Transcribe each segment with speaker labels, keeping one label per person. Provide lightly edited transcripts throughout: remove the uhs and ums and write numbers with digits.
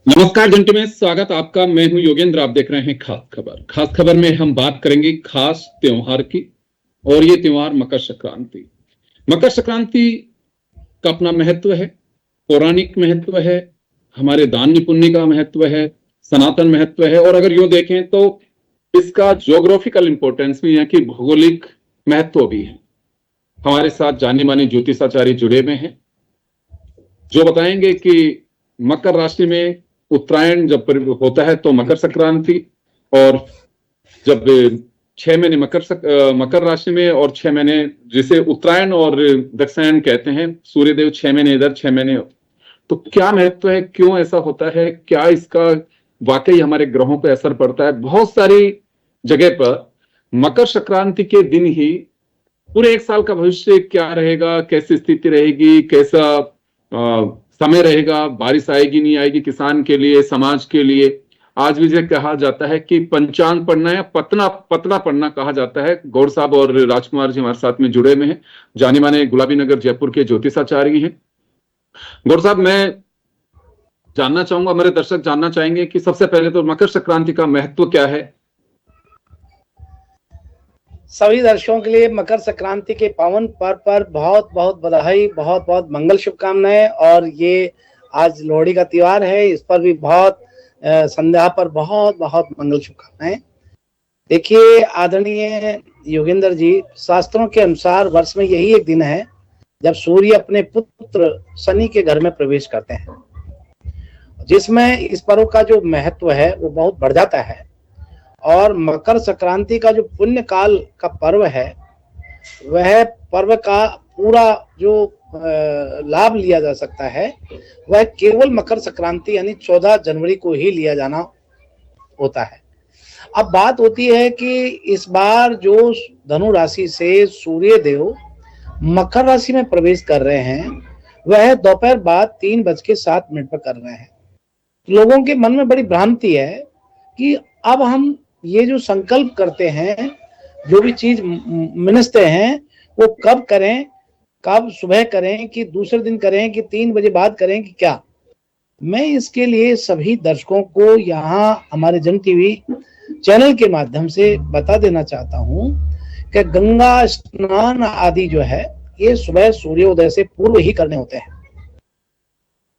Speaker 1: नमस्कार में स्वागत आपका। मैं हूं योगेंद्र। आप देख रहे हैं खास खबर। खास खबर में हम बात करेंगे खास त्योहार की, और ये त्योहार मकर संक्रांति। मकर संक्रांति का अपना महत्व है, पौराणिक महत्व है, हमारे दान पुण्य का महत्व है, सनातन महत्व है, और अगर यूं देखें तो इसका ज्योग्राफिकल इंपॉर्टेंस भी है कि भौगोलिक महत्व भी है। हमारे साथ जाने माने ज्योतिषाचार्य जुड़े हुए हैं जो बताएंगे कि मकर राशि में उत्तरायण जब होता है तो मकर संक्रांति, और जब 6 महीने मकर राशि में और 6 महीने जिसे उत्तरायण और दक्षिणायन कहते हैं, सूर्यदेव 6 महीने इधर 6 महीने, तो क्या महत्व है, क्यों ऐसा होता है, क्या इसका वाकई हमारे ग्रहों पर असर पड़ता है। बहुत सारी जगह पर मकर संक्रांति के दिन ही पूरे एक साल का भविष्य क्या रहेगा, कैसी स्थिति रहेगी, कैसा समय रहेगा, बारिश आएगी नहीं आएगी, किसान के लिए, समाज के लिए। आज भी जो कहा जाता है कि पंचांग पढ़ना या पतना पढ़ना कहा जाता है। गौड़ साहब और राजकुमार जी हमारे साथ में जुड़े हुए हैं, जाने माने गुलाबी नगर जयपुर के ज्योतिषाचार्य हैं। गौड़ साहब, मैं जानना चाहूंगा, हमारे दर्शक जानना चाहेंगे कि सबसे पहले तो मकर संक्रांति का महत्व क्या है।
Speaker 2: सभी दर्शकों के लिए मकर संक्रांति के पावन पर्व पर बहुत बहुत बधाई, बहुत बहुत मंगल शुभकामनाएं। और ये आज लोहड़ी का त्योहार है, इस पर भी बहुत संध्या पर बहुत बहुत मंगल शुभकामनाएं। देखिए आदरणीय योगेंद्र जी, शास्त्रों के अनुसार वर्ष में यही एक दिन है जब सूर्य अपने पुत्र शनि के घर में प्रवेश करते हैं, जिसमें इस पर्व का जो महत्व है वो बहुत बढ़ जाता है। और मकर संक्रांति का जो पुण्य काल का पर्व है, वह पर्व का पूरा जो लाभ लिया जा सकता है वह केवल मकर संक्रांति यानी 14 जनवरी को ही लिया जाना होता है। अब बात होती है कि इस बार जो धनु राशि से सूर्य देव मकर राशि में प्रवेश कर रहे हैं वह दोपहर बाद 3:07 पर कर रहे हैं। लोगों के मन में बड़ी भ्रांति है कि अब हम ये जो संकल्प करते हैं, जो भी चीज मिनसते हैं, वो कब करें, कब सुबह करें कि दूसरे दिन करें कि 3 बजे बाद करें कि क्या। मैं इसके लिए सभी दर्शकों को यहाँ हमारे जन टीवी चैनल के माध्यम से बता देना चाहता हूँ कि गंगा स्नान आदि जो है ये सुबह सूर्योदय से पूर्व ही करने होते हैं।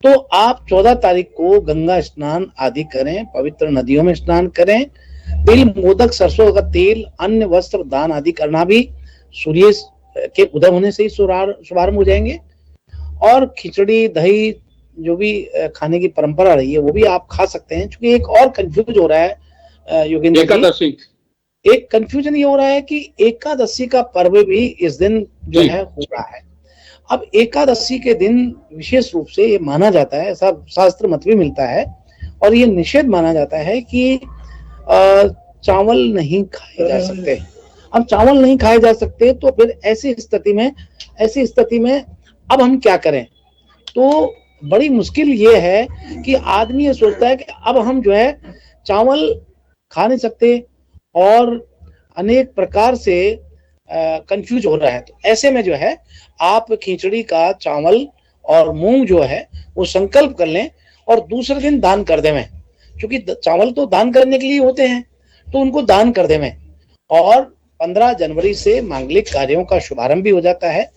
Speaker 2: तो आप 14 तारीख को गंगा स्नान आदि करें, पवित्र नदियों में स्नान करें, तिल, मोदक, सरसों का तेल, अन्य वस्त्र दान आदि करना भी सूर्य के उदय होने से ही शुभारंभ हो जाएंगे। और खिचड़ी दही जो भी खाने की परंपरा रही है वो भी आप खा सकते हैं। क्योंकि एक और कंफ्यूज हो रहा है योगेंद्र जी, एक कंफ्यूजन ये हो रहा है कि एकादशी का पर्व भी इस दिन जो है हो रहा है। अब एकादशी के दिन विशेष रूप से ये माना जाता है, ऐसा शास्त्र मत भी मिलता है, और ये निषेध माना जाता है कि चावल नहीं खाए जा सकते। अब चावल नहीं खाए जा सकते तो फिर ऐसी स्थिति में अब हम क्या करें। तो बड़ी मुश्किल ये है कि आदमी ये सोचता है कि अब हम जो है चावल खा नहीं सकते और अनेक प्रकार से कंफ्यूज हो रहा है। तो ऐसे में जो है आप खिचड़ी का चावल और मूंग जो है वो संकल्प कर लें और दूसरे दिन दान कर देवें। क्योंकि चावल तो दान करने के लिए होते हैं, तो उनको दान कर देवें। और 15 जनवरी से मांगलिक कार्यों का शुभारंभ भी हो जाता है।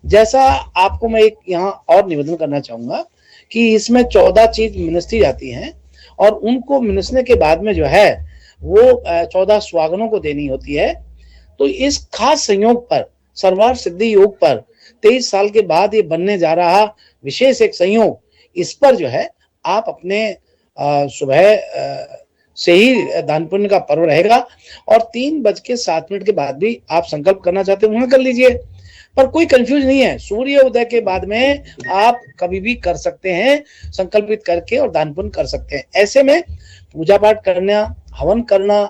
Speaker 2: जैसा आपको मैं एक यहाँ और निवेदन करना चाहूंगा कि इसमें 14 चीज मिनसती जाती हैं, और उनको मिनसने के बाद में जो है वो 14 सुहागनों को देनी होती है। तो इस खास संयोग पर, सर्वार्थ सिद्धि योग पर, 23 साल के बाद ये बनने जा रहा विशेष एक संयोग, इस पर जो है आप अपने सुबह से ही दान पुण्य का पर्व रहेगा। और 3:07 के बाद भी आप संकल्प करना चाहते हैं वहां कर लीजिए, पर कोई कंफ्यूज नहीं है। सूर्य उदय के बाद में आप कभी भी कर सकते हैं, संकल्पित करके और दान पुण्य कर सकते हैं। ऐसे में पूजा पाठ करना, हवन करना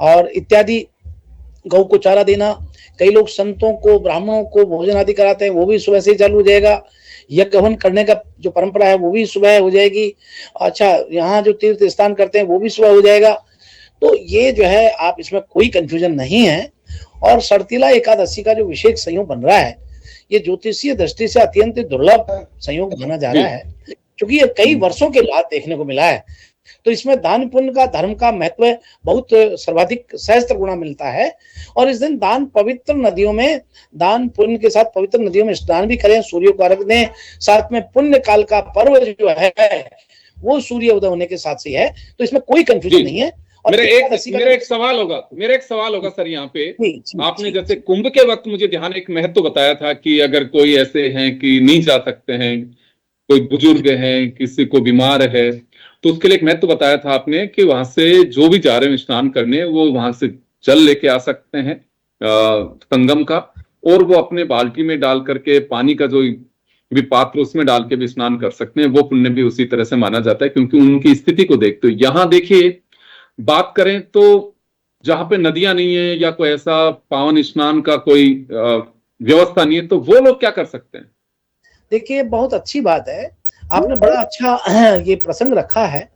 Speaker 2: और इत्यादि, गौ को चारा देना, कई लोग संतों को, ब्राह्मणों को भोजन आदि कराते हैं, वो भी सुबह से ही चालू हो जाएगा। यज्ञ हवन करने का जो परंपरा है वो भी सुबह हो जाएगी। अच्छा, यहाँ जो तीर्थ स्थान करते हैं वो भी सुबह हो जाएगा। तो ये जो है आप इसमें कोई कंफ्यूजन नहीं है। और सर्तिला एकादशी का जो विशेष संयोग बन रहा है, ये ज्योतिषीय दृष्टि से अत्यंत दुर्लभ संयोग माना जा रहा है। क्योंकि ये कई वर्षों के बाद देखने को मिला है। तो इसमें दान पुण्य का, धर्म का महत्व बहुत सर्वाधिक सहस्त्र गुना मिलता है। और इस दिन दान पवित्र नदियों में, दान पुण्य के साथ पवित्र नदियों में स्नान भी करें, सूर्य को अर्घ दें। साथ में पुण्य काल का पर्व जो है वो सूर्य उदय होने के साथ से है, तो इसमें कोई कंफ्यूजन नहीं है। और
Speaker 1: मेरा एक सवाल होगा सर यहाँ पे। आपने जैसे कुंभ के वक्त मुझे ध्यान एक महत्व बताया था कि अगर कोई ऐसे हैं कि नहीं जा सकते हैं, कोई बुजुर्ग हैं, किसी को बीमार है, तो उसके लिए एक महत्व बताया था आपने कि वहां से जो भी जा रहे हैं स्नान करने, वो वहां से जल लेके आ सकते हैं संगम का, और वो अपने बाल्टी में डाल करके पानी का जो भी पात्र उसमें डाल के भी स्नान कर सकते हैं। वो पुण्य भी उसी तरह से माना जाता है, क्योंकि उनकी स्थिति को देखते हुए। यहाँ देखिए, बात करें तो जहां पे नदियां नहीं है या कोई ऐसा पावन स्नान का कोई व्यवस्था नहीं है, तो वो लोग क्या कर सकते हैं?
Speaker 2: देखिए, बहुत अच्छी बात है, आपने बड़ा अच्छा ये प्रसंग रखा है।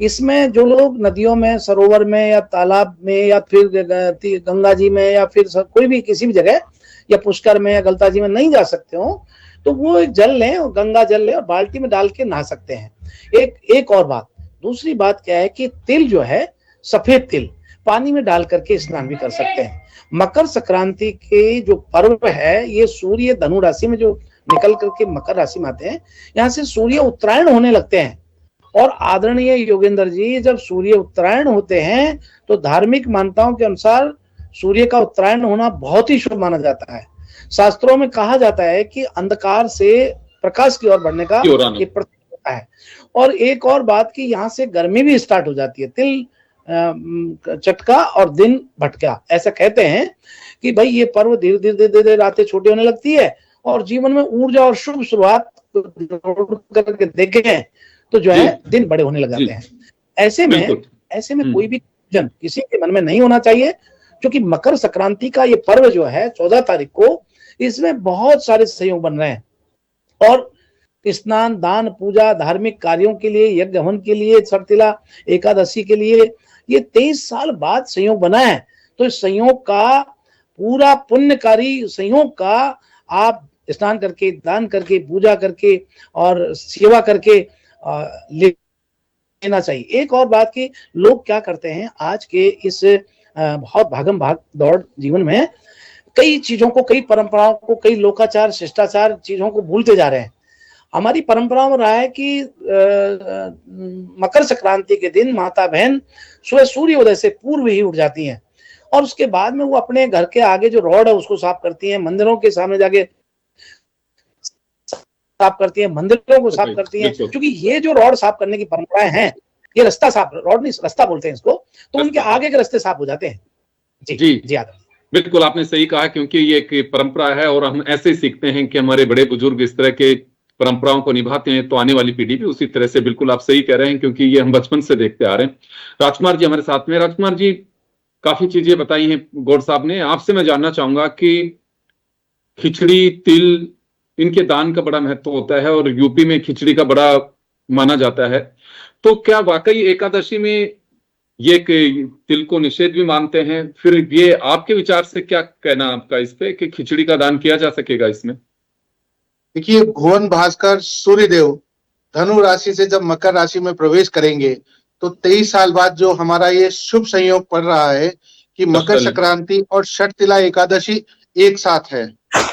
Speaker 2: इसमें जो लोग नदियों में, सरोवर में या तालाब में या फिर गंगा जी में या फिर कोई भी किसी भी जगह या पुष्कर में या गलता जी में नहीं जा सकते हो, तो वो एक जल लें और गंगा जल लें और बाल्टी में डाल के नहा सकते हैं। एक और बात, दूसरी बात क्या है कि तिल जो है, सफेद तिल पानी में डाल करके स्नान भी कर सकते हैं। मकर संक्रांति के जो पर्व है, ये सूर्य धनु राशि में जो निकल करके मकर राशि में आते हैं, यहाँ से सूर्य उत्तरायण होने लगते हैं। और आदरणीय योगेंद्र जी, जब सूर्य उत्तरायण होते हैं तो धार्मिक मान्यताओं के अनुसार सूर्य का उत्तरायण होना बहुत ही शुभ माना जाता है। शास्त्रों में कहा जाता है कि अंधकार से प्रकाश की ओर बढ़ने का ये प्रतीक होता है। और एक और बात कि यहाँ से गर्मी भी स्टार्ट हो जाती है। तिल चटका और दिन भटका, ऐसा कहते हैं कि भाई ये पर्व धीरे धीरे धीरे रातें छोटी होने लगती है और जीवन में ऊर्जा और शुभ शुरुआत करके देखें तो जो है दिन बड़े होने लग जाते हैं। ऐसे में कोई भी जन किसी के मन में नहीं होना चाहिए, क्योंकि मकर संक्रांति का ये पर्व जो है 14 तारीख को, इसमें बहुत सारे संयोग बन रहे हैं। और स्नान, दान, पूजा, धार्मिक कार्यों के लिए, यज्ञ हवन के लिए, शर्तिला एकादशी के लिए ये 23 साल बाद संयोग बना है। तो इस संयोग का, पूरा पुण्यकारी संयोग का आप स्नान करके, दान करके, पूजा करके और सेवा करके लेना चाहिए। एक और बात कि लोग क्या करते हैं आज के इस बहुत भागम भाग दौड़ जीवन में, कई चीजों को, कई परंपराओं को, कई लोकाचार, शिष्टाचार चीजों को भूलते जा रहे हैं। हमारी परंपरा में रहा है कि मकर संक्रांति के दिन माता बहन सुबह सूर्य उदय से पूर्व ही उठ जाती हैं और उसके बाद में वो अपने घर के आगे जो रोड है उसको साफ करती हैं, मंदिरों के सामने जाके साफ करती हैं, मंदिरों को साफ करती हैं। क्योंकि ये जो रोड साफ करने की परंपराएं हैं, ये रास्ता साफ, रोड नहीं रास्ता बोलते हैं इसको, तो उनके आगे के रास्ते साफ हो जाते हैं। जी
Speaker 1: बिल्कुल आपने सही कहा, क्योंकि ये एक परंपरा है और हम ऐसे ही सीखते हैं कि हमारे बड़े बुजुर्ग इस तरह के परंपराओं को निभाते हैं, तो आने वाली पीढ़ी भी उसी तरह से। बिल्कुल आप सही कह रहे हैं, क्योंकि ये हम बचपन से देखते आ रहे हैं। राजकुमार जी हमारे साथ में। राजकुमार जी, काफी चीजें बताई हैं गौड़ साहब ने। आपसे मैं जानना चाहूंगा कि खिचड़ी, तिल, इनके दान का बड़ा महत्व होता है और यूपी में खिचड़ी का बड़ा माना जाता है, तो क्या वाकई एकादशी में ये तिल को निषेध भी मानते हैं? फिर ये आपके विचार से क्या कहना आपका इस पे कि खिचड़ी का दान किया जा सकेगा इसमें?
Speaker 3: देखिए, भुवन भास्कर सूर्यदेव धनु राशि से जब मकर राशि में प्रवेश करेंगे तो 23 साल बाद जो हमारा ये शुभ संयोग पड़ रहा है कि मकर संक्रांति और षटतिला एकादशी एक साथ है।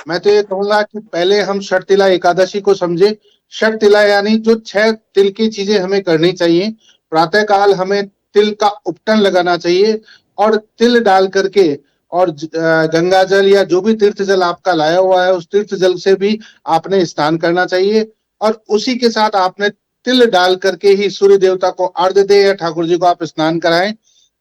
Speaker 3: मैं तो ये कहूंगा कि पहले हम षटतिला एकादशी को समझे। षटतिला यानी जो 6 तिल की चीजें हमें करनी चाहिए। प्रातः काल हमें तिल का उपटन लगाना चाहिए और तिल डाल करके और गंगा जल या जो भी तीर्थ जल आपका लाया हुआ है उस तीर्थ जल से भी आपने स्नान करना चाहिए और उसी के साथ आपने तिल डाल करके ही सूर्य देवता को अर्घ्य दे या ठाकुर जी को आप स्नान कराएं।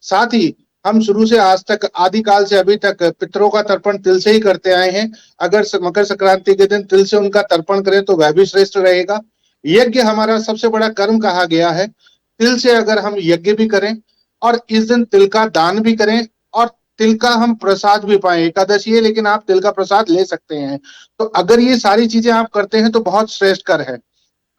Speaker 3: साथ ही हम शुरू से आज तक, आदिकाल से अभी तक पितरों का तर्पण तिल से ही करते आए हैं। अगर मकर संक्रांति के दिन तिल से उनका तर्पण करें तो वह भी श्रेष्ठ रहेगा। यज्ञ हमारा सबसे बड़ा कर्म कहा गया है। तिल से अगर हम यज्ञ भी करें और इस दिन तिल का दान भी करें और तिल का हम प्रसाद भी पाएं, एकादशी है लेकिन आप तिल का प्रसाद ले सकते हैं, तो अगर ये सारी चीजें आप करते हैं तो बहुत श्रेष्ठकर है।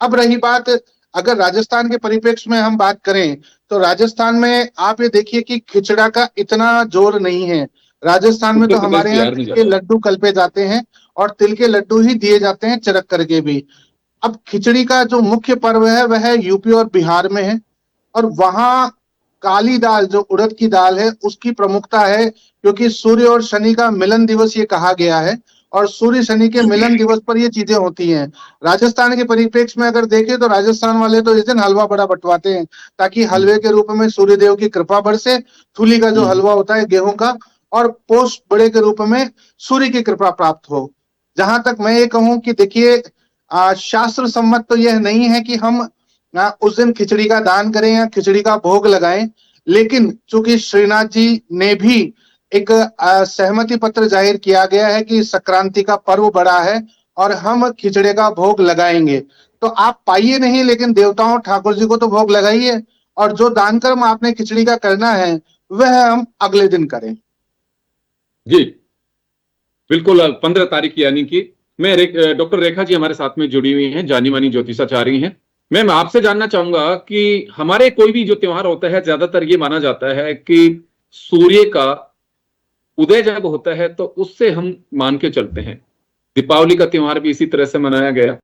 Speaker 3: अब रही बात, अगर राजस्थान के परिप्रेक्ष्य में हम बात करें तो राजस्थान में आप ये देखिए कि खिचड़ा का इतना जोर नहीं है। राजस्थान में तो हमारे यहाँ तिल के लड्डू कल्पे जाते हैं और तिल के लड्डू ही दिए जाते हैं चरक करके भी। अब खिचड़ी का जो मुख्य पर्व है वह यूपी और बिहार में है, और वहां काली दाल जो उड़द की दाल है उसकी प्रमुखता है, क्योंकि सूर्य और शनि का मिलन दिवस ये कहा गया है, और सूर्य शनि के मिलन दिवस पर ये चीजें होती हैं। राजस्थान के परिप्रेक्ष्य में अगर देखें तो राजस्थान वाले तो इस दिन हलवा बड़ा बंटवाते हैं, ताकि हलवे के रूप में सूर्य देव की कृपा बरसे। थूली का जो हलवा होता है गेहूं का, और पोष बड़े के रूप में सूर्य की कृपा प्राप्त हो। जहां तक मैं ये कहूं कि देखिए, शास्त्र सम्मत तो यह नहीं है कि हम उस दिन खिचड़ी का दान करें या खिचड़ी का भोग लगाएं, लेकिन चूंकि श्रीनाथ जी ने भी एक सहमति पत्र जाहिर किया गया है कि संक्रांति का पर्व बड़ा है और हम खिचड़े का भोग लगाएंगे, तो आप पाइए नहीं लेकिन देवताओं ठाकुर जी को तो भोग लगाइए, और जो दान कर्म आपने खिचड़ी का करना है वह हम अगले दिन करें।
Speaker 1: जी बिल्कुल, 15 तारीख यानी कि डॉक्टर रेखा जी हमारे साथ में जुड़ी हुई हैं, जानी मानी ज्योतिषाचार्य हैं। मैम, आपसे जानना चाहूंगा कि हमारे कोई भी जो त्योहार होता है ज्यादातर ये माना जाता है कि सूर्य का उदय जब होता है तो उससे हम मान के चलते हैं। दीपावली का त्योहार भी इसी तरह से मनाया गया।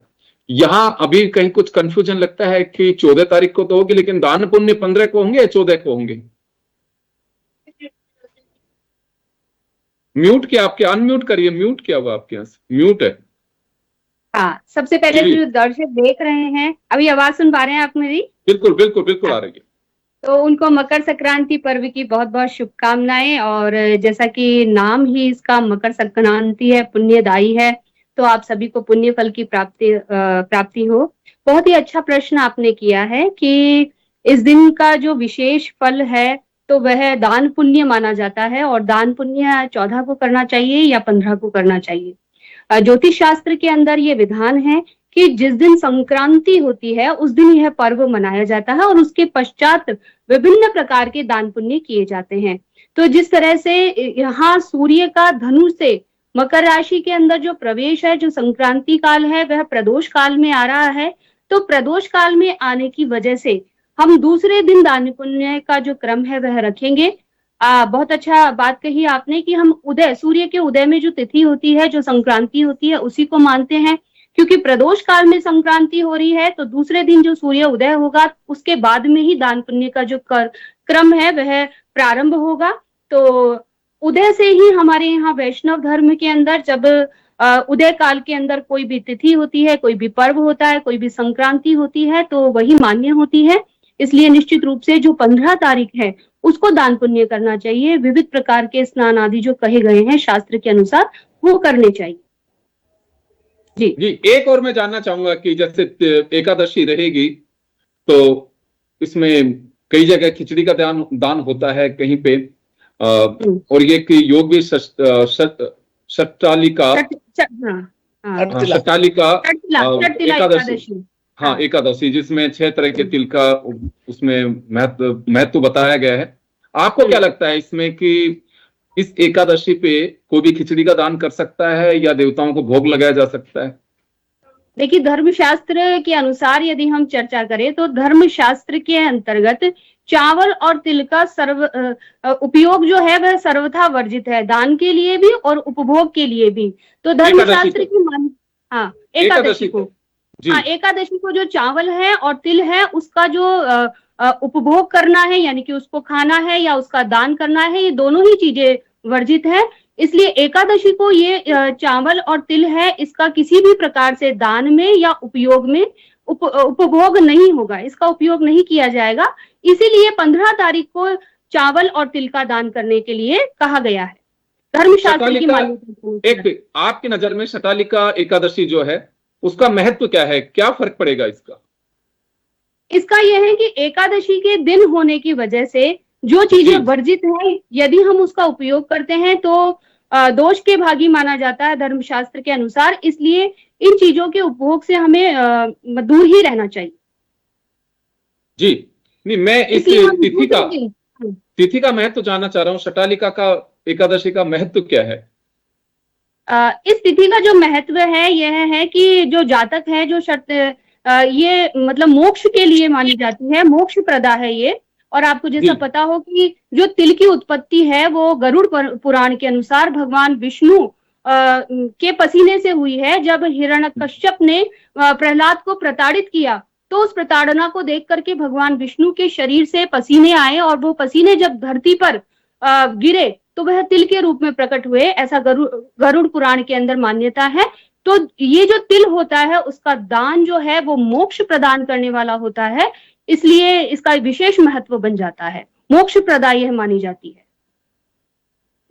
Speaker 1: यहाँ अभी कहीं कुछ कंफ्यूजन लगता है कि 14 तारीख को तो होगी, लेकिन दान पुण्य 15 को होंगे या 14 को होंगे? म्यूट किया आपके, अनम्यूट करिए। म्यूट किया हुआ आपके यहाँ से, म्यूट है।
Speaker 4: हाँ, सबसे पहले जो दर्शक देख रहे हैं, अभी आवाज सुन पा रहे हैं आप मेरी?
Speaker 1: बिल्कुल बिल्कुल बिल्कुल, आ रही है।
Speaker 4: तो उनको मकर संक्रांति पर्व की बहुत बहुत शुभकामनाएं। और जैसा कि नाम ही इसका मकर संक्रांति है, पुण्यदायी है, तो आप सभी को पुण्य फल की प्राप्ति हो। बहुत ही अच्छा प्रश्न आपने किया है कि इस दिन का जो विशेष फल है तो वह दान पुण्य माना जाता है, और दान पुण्य 14 को करना चाहिए या 15 को करना चाहिए। ज्योतिष शास्त्र के अंदर ये विधान है कि जिस दिन संक्रांति होती है उस दिन यह पर्व मनाया जाता है, और उसके पश्चात विभिन्न प्रकार के दान पुण्य किए जाते हैं। तो जिस तरह से यहाँ सूर्य का धनु से मकर राशि के अंदर जो प्रवेश है, जो संक्रांति काल है, वह प्रदोष काल में आ रहा है। तो प्रदोष काल में आने की वजह से हम दूसरे दिन दान पुण्य का जो क्रम है वह रखेंगे। बहुत अच्छा बात कही आपने कि हम उदय, सूर्य के उदय में जो तिथि होती है, जो संक्रांति होती है, उसी को मानते हैं। क्योंकि प्रदोष काल में संक्रांति हो रही है तो दूसरे दिन जो सूर्य उदय होगा उसके बाद में ही दान पुण्य का जो क्रम है वह प्रारंभ होगा। तो उदय से ही हमारे यहाँ वैष्णव धर्म के अंदर जब उदय काल के अंदर कोई भी तिथि होती है, कोई भी पर्व होता है, कोई भी संक्रांति होती है, तो वही मान्य होती है। इसलिए निश्चित रूप से जो 15 तारीख है उसको दान पुण्य करना चाहिए। विविध प्रकार के स्नान आदि जो कहे गए हैं शास्त्र के अनुसार वो करने चाहिए।
Speaker 1: जी, एक और मैं जानना चाहूंगा कि जैसे एकादशी रहेगी तो इसमें कई जगह खिचड़ी का दान होता है कहीं पे, और ये कि योग भी शटालिका एकादशी, हाँ एकादशी, जिसमें 6 तरह के तिल का उसमें महत्व बताया गया है। आपको क्या लगता है इसमें कि इस एकादशी पे कोई भी खिचड़ी का दान कर सकता है या देवताओं को भोग लगाया जा सकता है?
Speaker 4: देखिए, धर्मशास्त्र के अनुसार यदि हम चर्चा करें तो धर्मशास्त्र के अंतर्गत चावल और तिल का उपयोग जो है वह सर्वथा वर्जित है, दान के लिए भी और उपभोग के लिए भी। तो धर्मशास्त्र की एकादशी को जो चावल है और तिल है उसका जो उपभोग करना है, यानी कि उसको खाना है या उसका दान करना है, ये दोनों ही चीजें वर्जित है। इसलिए एकादशी को ये चावल और तिल है, इसका किसी भी प्रकार से दान में या उपयोग में उपभोग नहीं होगा, इसका उपयोग नहीं किया जाएगा। इसीलिए 15 तारीख को चावल और तिल का दान करने के लिए कहा गया है धर्मशास्त्र की मान्यता।
Speaker 1: आपकी नजर में शटालिका एकादशी जो है उसका महत्व क्या है, क्या फर्क पड़ेगा इसका?
Speaker 4: इसका यह है कि एकादशी के दिन होने की वजह से जो चीजें वर्जित है यदि हम उसका उपयोग करते हैं तो दोष के भागी माना जाता है धर्मशास्त्र के अनुसार। इसलिए इन चीजों के उपभोग से हमें दूर ही रहना चाहिए।
Speaker 1: जी नहीं, मैं इस तिथि का महत्व जानना चाह रहा हूँ। शटालिका का एकादशी का महत्व क्या है?
Speaker 4: इस तिथि का जो महत्व है यह है कि जो जातक है, जो ये मतलब मोक्ष के लिए मानी जाती है, मोक्ष प्रदा है ये। और आपको जैसा पता हो कि जो तिल की उत्पत्ति है वो गरुड़ पुराण के अनुसार भगवान विष्णु के पसीने से हुई है। जब हिरण्यकश्यप ने प्रहलाद को प्रताड़ित किया तो उस प्रताड़ना को देख करके भगवान विष्णु के शरीर से पसीने आए और वो पसीने जब धरती पर गिरे तो वह तिल के रूप में प्रकट हुए, ऐसा गरुड़ पुराण के अंदर मान्यता है। तो ये जो तिल होता है उसका दान जो है वो मोक्ष प्रदान करने वाला होता है, इसलिए इसका विशेष महत्व बन जाता है, मोक्ष प्रदायी यह मानी जाती है।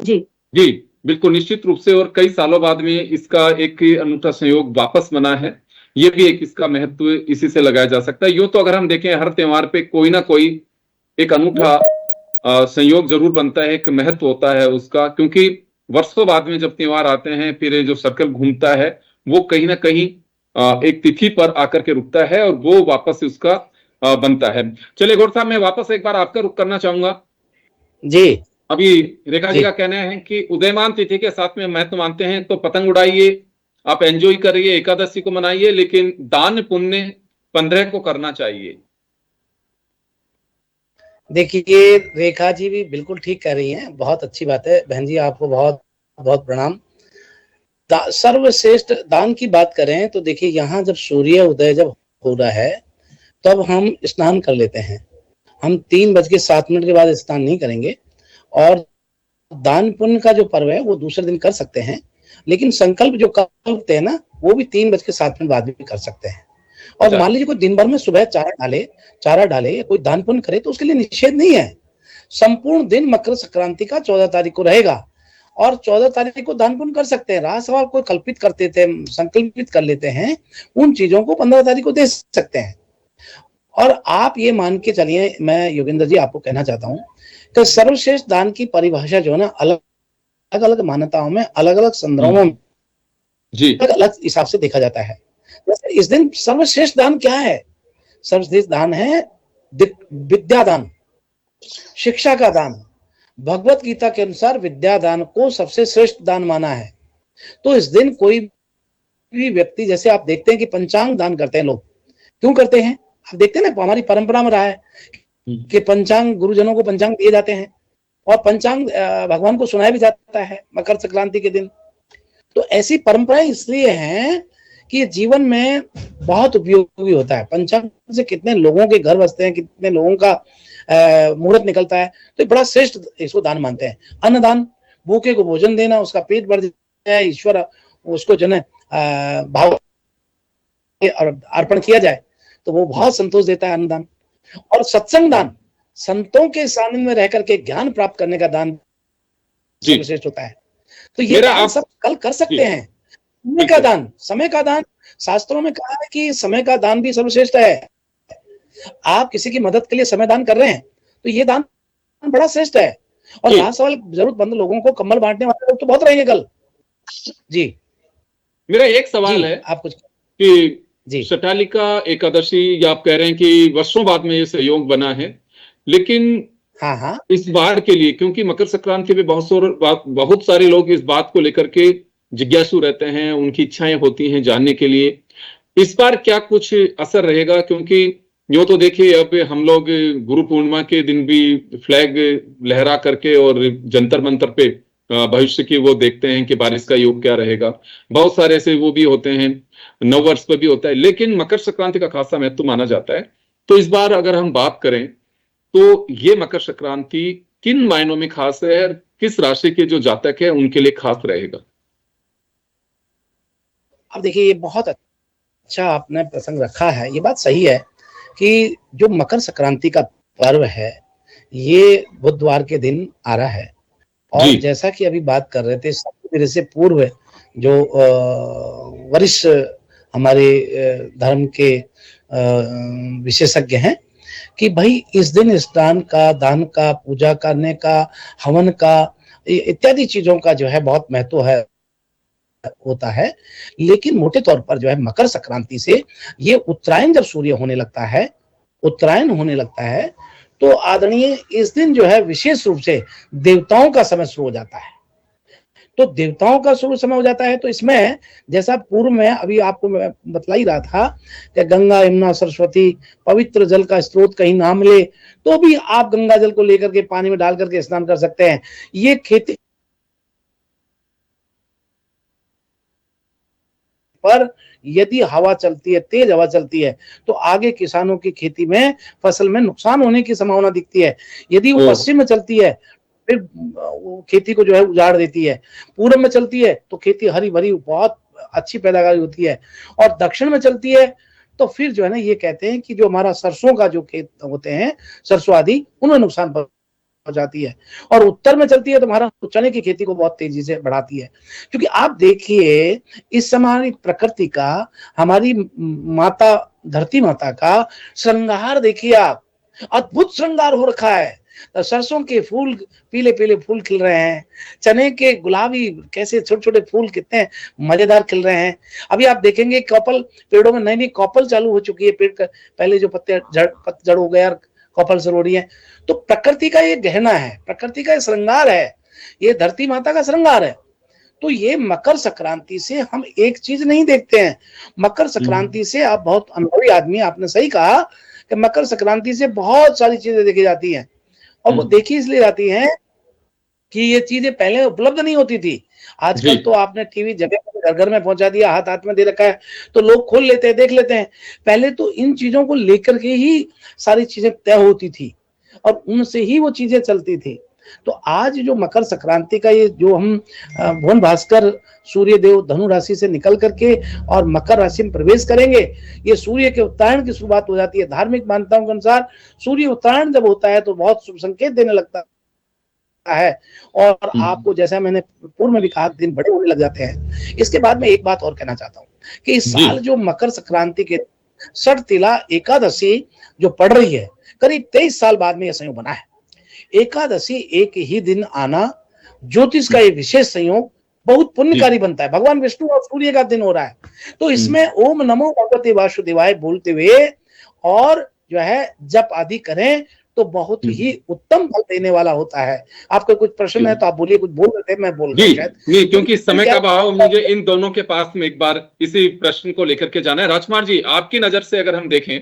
Speaker 4: जी
Speaker 1: जी बिल्कुल, निश्चित रूप से। और कई सालों बाद में इसका एक अनूठा संयोग वापस बना है, ये भी एक इसका महत्व इसी से लगाया जा सकता है। यूं तो अगर हम देखें हर त्योहार पे कोई ना कोई एक अनूठा संयोग जरूर बनता है, एक महत्व होता है उसका, क्योंकि वर्षों बाद में जब त्योहार आते हैं फिर जो सर्कल घूमता है वो कहीं ना कहीं एक तिथि पर आकर के रुकता है और वो वापस उसका बनता है। चलिए गौर साहब, मैं वापस एक बार आपका रुख करना चाहूंगा।
Speaker 2: जी
Speaker 1: अभी रेखा जी
Speaker 2: जी
Speaker 1: का कहना है कि उदयमान तिथि के साथ में महत्व मानते हैं, तो पतंग उड़ाइए, आप एंजॉय करिए, एकादशी को मनाइए, लेकिन दान पुण्य 15 को करना चाहिए।
Speaker 2: देखिए रेखा जी भी बिल्कुल ठीक कह रही हैं, बहुत अच्छी बात है बहन जी, आपको बहुत बहुत प्रणाम। सर्वश्रेष्ठ दान की बात करें तो देखिए यहाँ जब सूर्य उदय जब हो रहा है तब हम स्नान कर लेते हैं। हम 3:07 के बाद स्नान नहीं करेंगे। और दान पुण्य का जो पर्व है वो दूसरे दिन कर सकते हैं, लेकिन संकल्प जो करते हैं ना वो भी 3:07 बाद भी कर सकते हैं। और मान लीजिए कोई दिन भर में सुबह चारा डाले या कोई दान पुण्य करे तो उसके लिए निषेध नहीं है। संपूर्ण दिन मकर संक्रांति का 14 तारीख को रहेगा और 14 तारीख को दान पुण्य कर सकते हैं। रहा सवाल कोई कल्पित करते थे, संकल्पित कर लेते हैं, उन चीजों को 15 तारीख को दे सकते हैं। और आप ये मान के चलिए, मैं योगेंद्र जी आपको कहना चाहता हूँ कि सर्वश्रेष्ठ दान की परिभाषा जो है ना अलग अलग मान्यताओं में, अलग अलग संदर्भों में अलग अलग हिसाब से देखा जाता है। जैसे इस दिन सर्वश्रेष्ठ दान क्या है? सर्वश्रेष्ठ दान है विद्या दान, शिक्षा का दान। भगवत गीता के अनुसार विद्या दान को सबसे श्रेष्ठ दान माना है। तो इस दिन कोई भी व्यक्ति, जैसे आप देखते हैं कि पंचांग दान करते हैं लोग, क्यों करते हैं? आप देखते हैं ना, हमारी परंपरा में रहा है कि पंचांग, गुरुजनों को पंचांग दिए जाते हैं और पंचांग भगवान को सुनाया भी जाता है मकर संक्रांति के दिन। तो ऐसी परंपराएं इसलिए हैं कि जीवन में बहुत उपयोगी होता है। पंचांग से कितने लोगों के घर बसते हैं, कितने लोगों का मुहूर्त निकलता है, तो बड़ा श्रेष्ठ इसको दान मानते हैं। अन्नदान, भूखे को भोजन देना, उसका पेट भर जाए, ईश्वर उसको जो है भाव अर्पण किया जाए तो वो बहुत संतोष देता है अन्नदान। और सत्संग दान, संतों के सानिध्य में रह करके ज्ञान प्राप्त करने का दान सर्वश्रेष्ठ होता है। तो ये आप सब कल कर सकते हैं। समय का दान, शास्त्रों में कहा है कि समय का दान भी सर्वश्रेष्ठ है। आप किसी की मदद के लिए समय दान कर रहे हैं तो ये दान बड़ा श्रेष्ठ है। और यहाँ सवाल, जरूरतमंद लोगों को कंबल बांटने वाले लोग तो बहुत रहेंगे कल। जी
Speaker 1: मेरा एक सवाल है
Speaker 2: आप कुछ
Speaker 1: कि
Speaker 2: जी
Speaker 1: शटालिका एकादशी, या आप कह रहे हैं कि वर्षों बाद में ये सहयोग बना है, लेकिन
Speaker 2: हाँ
Speaker 1: इस बार के लिए, क्योंकि मकर संक्रांति पे बहुत सारे लोग इस बात को लेकर के जिज्ञासु रहते हैं, उनकी इच्छाएं होती हैं जानने के लिए, इस बार क्या कुछ असर रहेगा? क्योंकि यूं तो देखिए अब हम लोग गुरु पूर्णिमा के दिन भी फ्लैग लहरा करके और जंतर मंतर पे भविष्य की वो देखते हैं कि बारिश का योग क्या रहेगा। बहुत सारे ऐसे वो भी होते हैं, नववर्ष पर भी होता है, लेकिन मकर संक्रांति का खासा महत्व माना जाता है। तो इस बार अगर हम बात करें तो ये मकर संक्रांति किन मायनों में खास है और किस राशि के जो जातक है उनके लिए खास रहेगा?
Speaker 2: अब देखिए, ये बहुत अच्छा आपने प्रसंग रखा है। ये बात सही है कि जो मकर संक्रांति का पर्व है ये बुधवार के दिन आ रहा है। और जैसा कि अभी बात कर रहे थे, मेरे से पूर्व जो वरिष्ठ हमारे धर्म के विशेषज्ञ हैं कि भाई इस दिन स्नान का, दान का, पूजा करने का, हवन का, इत्यादि चीजों का जो है बहुत महत्व है होता है। लेकिन मोटे तौर पर जो है मकर संक्रांति से ये उत्तरायण जब सूर्य होने लगता है, उत्तरायण होने लगता है, तो आदरणीय इस दिन जो है विशेष रूप से देवताओं का समय शुरू हो जाता है। तो देवताओं का शुरू समय हो जाता है तो इसमें जैसा पूर्व में अभी आपको बतला ही रहा था कि गंगा, यमुना, सरस्वती, पवित्र जल का स्रोत कहीं ना मिले तो भी आप गंगा जल को लेकर के पानी में डाल करके स्नान कर सकते हैं। ये खेती पर यदि हवा चलती है, तेज हवा चलती है, तो आगे किसानों की खेती में, फसल में नुकसान होने की संभावना दिखती है। यदि वो पश्चिम में चलती है, फिर वो खेती को जो है उजाड़ देती है। पूर्व में चलती है तो खेती हरी भरी बहुत अच्छी पैदावार होती है, और दक्षिण में चलती है तो फिर जो है ना, ये कहते हैं कि जो हमारा सरसों का जो खेत होते हैं, सरसों आदि, उनमें नुकसान हो जाती है। और उत्तर में चलती है तो हमारा चने की खेती को बहुत तेजी से बढ़ाती है। क्योंकि आप देखिए, इस समय हमारी प्रकृति का, हमारी माता, धरती माता का श्रृंगार देखिए आप, अद्भुत श्रृंगार हो रखा है। सरसों के फूल, पीले पीले फूल खिल रहे हैं, चने के गुलाबी कैसे छोटे छोटे फूल कितने मजेदार खिल रहे हैं। अभी आप देखेंगे कॉपल, पेड़ों में नई नई कॉपल चालू हो चुकी है। पेड़ का पहले जो पत्ते पतझड़ हो गया, कॉपल से हो रही है। तो प्रकृति का ये गहना है, प्रकृति का श्रृंगार है, ये धरती माता का श्रृंगार है। तो ये मकर संक्रांति से हम एक चीज नहीं देखते हैं। मकर संक्रांति से, आप बहुत अनुभवी आदमी, आपने सही कहा कि मकर संक्रांति से बहुत सारी चीजें देखी जाती हैं, और वो देखी इसलिए जाती हैं कि ये चीजें पहले उपलब्ध नहीं होती थी। आजकल तो आपने टीवी जगह घर घर में पहुंचा दिया, हाथ हाथ में दे रखा है, तो लोग खोल लेते हैं, देख लेते हैं। पहले तो इन चीजों को लेकर के ही सारी चीजें तय होती थी, और उनसे ही वो चीजें चलती थी। तो आज जो मकर संक्रांति का ये जो हम भुवन भास्कर सूर्य देव धनु राशि से निकल करके और मकर राशि में प्रवेश करेंगे, ये सूर्य के उत्तरायण की शुरुआत हो जाती है। धार्मिक मान्यताओं के अनुसार सूर्य उत्तरायण जब होता है तो बहुत शुभ संकेत देने लगता है, और आपको, जैसा मैंने पूर्व में भी कहा, दिन बड़े होने लग जाते हैं। इसके बाद में एक बात और कहना चाहता हूँ कि इस साल जो मकर संक्रांति के षठ तिला एकादशी जो पड़ रही है, करीब 23 साल बाद में यह संयोग बना है। एकादशी एक ही दिन आना, ज्योतिष का ये विशेष संयोग बहुत पुण्यकारी बनता है। भगवान विष्णु और सूर्य का दिन हो रहा है, तो इसमें ओम नमो भगवते वासुदेवाय बोलते हुए और जो है जप आदि करें तो बहुत ही उत्तम फल देने वाला होता है। आपको कुछ प्रश्न है तो आप बोलिए, कुछ बोल रहे थे, मैं बोल रहा शायद
Speaker 1: नहीं, क्योंकि समय का अभाव, मुझे इन दोनों के पास में एक बार इसी प्रश्न को लेकर के जाना है। राजकुमार जी, आपकी नजर से अगर हम देखें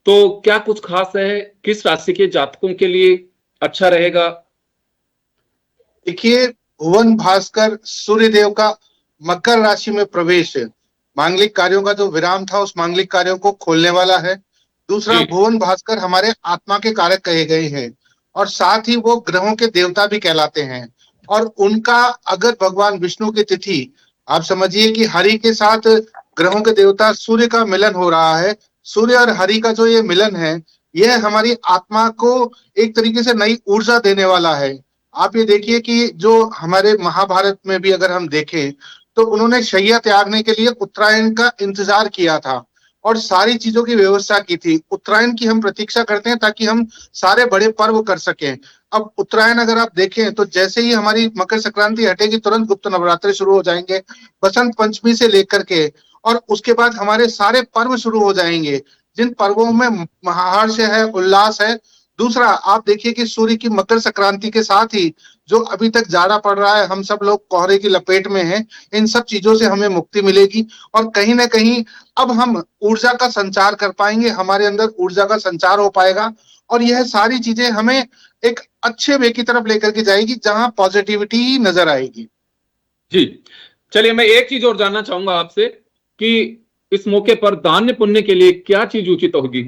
Speaker 1: तो क्या कुछ खास है, किस राशि के जातकों के लिए अच्छा रहेगा?
Speaker 3: देखिए, भुवन भास्कर सूर्यदेव का मकर राशि में प्रवेश मांगलिक कार्यों का जो विराम था, उस मांगलिक कार्यों को खोलने वाला है। दूसरा, भुवन भास्कर हमारे आत्मा के कारक कहे गए हैं, और साथ ही वो ग्रहों के देवता भी कहलाते हैं। और उनका अगर भगवान विष्णु की तिथि, आप समझिए कि हरि के साथ ग्रहों के देवता सूर्य का मिलन हो रहा है। सूर्य और हरि का जो ये मिलन है, यह हमारी आत्मा को एक तरीके से नई ऊर्जा देने वाला है। आप ये देखिए कि जो हमारे महाभारत में भी अगर हम देखें तो उन्होंने शैया त्यागने के लिए उत्तरायण का इंतजार किया था और सारी चीजों की व्यवस्था की थी। उत्तरायण की हम प्रतीक्षा करते हैं ताकि हम सारे बड़े पर्व कर सकें। अब उत्तरायण अगर आप देखें तो जैसे ही हमारी मकर संक्रांति हटेगी, तुरंत गुप्त नवरात्रि शुरू हो जाएंगे, बसंत पंचमी से लेकर के, और उसके बाद हमारे सारे पर्व शुरू हो जाएंगे, जिन पर्वों में महाहर्ष है, उल्लास है। दूसरा, आप देखिए कि सूर्य की मकर संक्रांति के साथ ही जो अभी तक जाड़ा पड़ रहा है, हम सब लोग कोहरे की लपेट में हैं, इन सब चीजों से हमें मुक्ति मिलेगी और कहीं ना कहीं अब हम ऊर्जा का संचार कर पाएंगे, हमारे अंदर ऊर्जा का संचार हो पाएगा, और यह सारी चीजें हमें एक अच्छे वे की तरफ लेकर के जाएगी जहां पॉजिटिविटी ही नजर आएगी।
Speaker 1: जी, चलिए, मैं एक चीज और जानना चाहूंगा आपसे कि इस मौके पर दान पुण्य के लिए क्या चीज उचित होगी?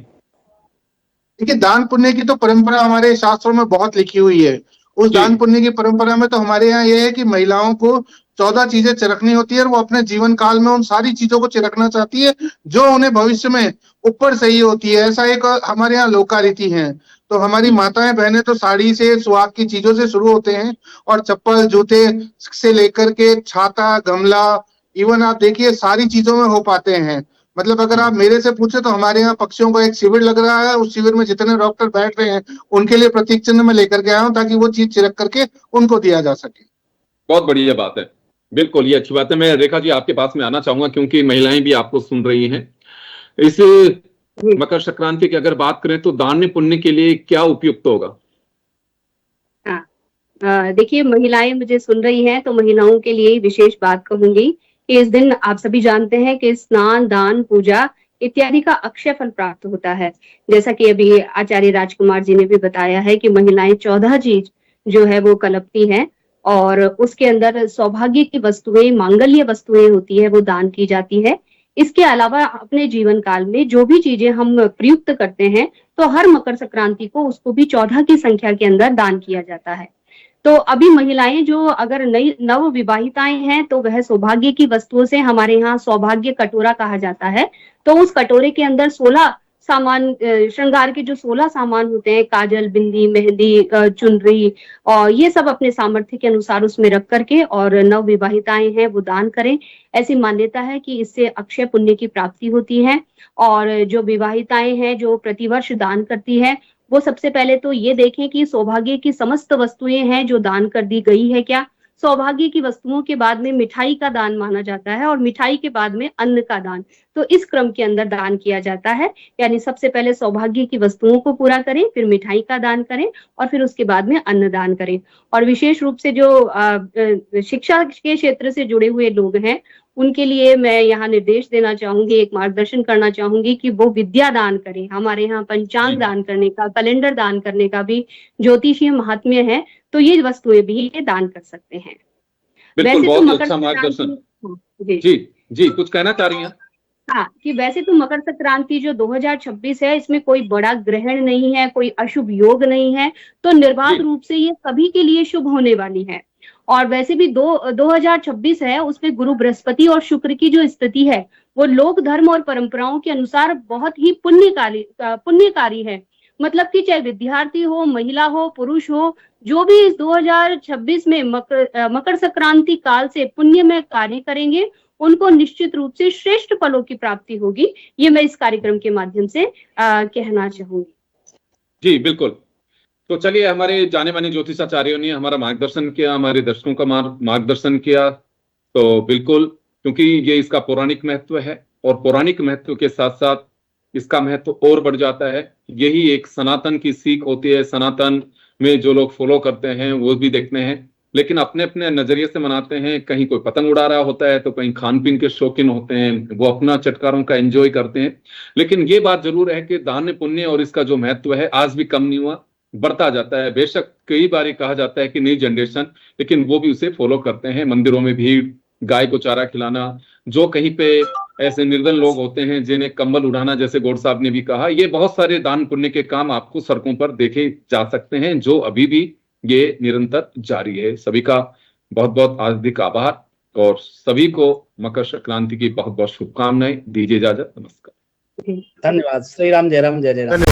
Speaker 3: देखिए, दान पुण्य की तो परंपरा हमारे शास्त्रों में बहुत लिखी हुई है। उस दान पुण्य की परंपरा में तो हमारे यहाँ ये है कि महिलाओं को 14 चीजें चिरकनी होती है और वो अपने जीवन काल में उन सारी चीजों को चिरकना चाहती है जो उन्हें भविष्य में ऊपर सही होती है। ऐसा एक हमारे यहाँ लोका रीति है। तो हमारी माताएं बहनें तो साड़ी से, सुहाग की चीजों से शुरू होते हैं, और चप्पल जूते से लेकर के छाता, गमला, इवन आप देखिए सारी चीजों में हो पाते हैं। मतलब अगर आप मेरे से पूछे तो हमारे यहाँ पक्षियों का एक शिविर लग रहा है, उस शिविर में जितने डॉक्टर बैठ रहे हैं उनके लिए प्रतीक चिन्ह में लेकर के आया हूँ ताकि वो चीज चिरक करके उनको दिया जा सके।
Speaker 1: बहुत बढ़िया बात है, बिल्कुल ये अच्छी बात है। मैं रेखा जी आपके पास में आना चाहूंगा क्योंकि महिलाएं भी आपको सुन रही हैं। इस मकर संक्रांति की अगर बात करें तो दान पुण्य के लिए क्या उपयुक्त होगा?
Speaker 4: देखिए, महिलाएं मुझे सुन रही हैं तो महिलाओं के लिए विशेष बात कहूंगी कि इस दिन आप सभी जानते हैं कि स्नान, दान, पूजा इत्यादि का अक्षय फल प्राप्त होता है। जैसा कि अभी आचार्य राजकुमार जी ने भी बताया है कि महिलाएं 14 चीज जो है वो कलपती हैं और उसके अंदर सौभाग्य की वस्तुएं, मांगल्य वस्तुएं होती है, वो दान की जाती है। इसके अलावा अपने जीवन काल में जो भी चीजें हम प्रयुक्त करते हैं, तो हर मकर संक्रांति को उसको भी 14 की संख्या के अंदर दान किया जाता है। तो अभी महिलाएं जो अगर नई नव विवाहिताएं हैं, तो वह सौभाग्य की वस्तुओं से, हमारे यहाँ सौभाग्य कटोरा कहा जाता है, तो उस कटोरे के अंदर 16 सामान, श्रृंगार के जो 16 सामान होते हैं, काजल, बिंदी, मेहंदी, चुनरी, और ये सब अपने सामर्थ्य के अनुसार उसमें रख करके और नव विवाहिताएं हैं वो दान करें। ऐसी मान्यता है कि इससे अक्षय पुण्य की प्राप्ति होती है। और जो विवाहिताएं हैं जो प्रतिवर्ष दान करती है, वो सबसे पहले तो ये देखें कि सौभाग्य की समस्त वस्तुएं हैं जो दान कर दी गई है क्या। सौभाग्य की वस्तुओं के बाद में मिठाई का दान माना जाता है, और मिठाई के बाद में अन्न का दान, तो इस क्रम के अंदर दान किया जाता है। यानी सबसे पहले सौभाग्य की वस्तुओं को पूरा करें, फिर मिठाई का दान करें, और फिर उसके बाद में अन्न दान करें। और विशेष रूप से जो शिक्षा के क्षेत्र से जुड़े हुए लोग हैं, उनके लिए मैं यहाँ निर्देश देना चाहूंगी, एक मार्गदर्शन करना चाहूंगी कि वो विद्या दान करें। हमारे यहाँ पंचांग दान करने का, कैलेंडर दान करने का भी ज्योतिषीय महात्म्य है, तो ये वस्तुएं भी ये दान कर सकते हैं।
Speaker 1: बिल्कुल,
Speaker 4: वैसे तो
Speaker 1: बहुत
Speaker 4: मकर
Speaker 1: अच्छा मार्गदर्शन।
Speaker 4: जी
Speaker 1: जी जी, कुछ कहना चाह रही हैं?
Speaker 4: हाँ, कि वैसे तो मकर संक्रांति जो 2026 है, इसमें कोई बड़ा ग्रहण नहीं है, कोई अशुभ योग नहीं है, तो निर्बाध
Speaker 1: जी।
Speaker 4: रूप से ये सभी के लिए शुभ होने वाली है। और वैसे भी 2026 है, उसमें गुरु बृहस्पति और शुक्र की जो स्थिति है, वो लोक धर्म और परंपराओं के अनुसार बहुत ही पुण्यकारी है। मतलब कि चाहे विद्यार्थी हो, महिला हो, पुरुष हो, जो भी इस 2026 में मकर संक्रांति काल से पुण्य में कार्य करेंगे, उनको निश्चित रूप से श्रेष्ठ फलों की प्राप्ति होगी। ये मैं इस कार्यक्रम के माध्यम से कहना चाहूंगी।
Speaker 1: जी बिल्कुल। तो चलिए, हमारे जाने माने ज्योतिषाचार्यों ने हमारा मार्गदर्शन किया, हमारे दर्शकों का मार्गदर्शन किया, तो बिल्कुल, क्योंकि ये इसका पौराणिक महत्व है, और पौराणिक महत्व के साथ साथ इसका महत्व और बढ़ जाता है। यही एक सनातन की सीख होती है। सनातन में जो लोग फॉलो करते हैं वो भी देखते हैं, लेकिन अपने अपने नजरिए से मनाते हैं। कहीं कोई पतंग उड़ा रहा होता है, तो कहीं खान पीन के शौकीन होते हैं, वो अपना चटकारों का एंजॉय करते हैं। लेकिन ये बात जरूर है कि दान पुण्य और इसका जो महत्व है आज भी कम नहीं हुआ, बढ़ता जाता है। बेशक कई बार कहा जाता है कि नई जनरेशन, लेकिन वो भी उसे फॉलो करते हैं। मंदिरों में भीड़, गाय को चारा खिलाना, जो कहीं पे ऐसे निर्धन लोग होते हैं जिन्हें कंबल उड़ाना, जैसे गौड़ साहब ने भी कहा, ये बहुत सारे दान पुण्य के काम आपको सड़कों पर देखे जा सकते हैं, जो अभी भी ये निरंतर जारी है। सभी का बहुत बहुत हार्दिक आभार, और सभी को मकर संक्रांति की बहुत बहुत शुभकामनाएं। दीजिए इजाजत, नमस्कार।
Speaker 2: धन्यवाद। श्री राम, जय राम, जय जय राम।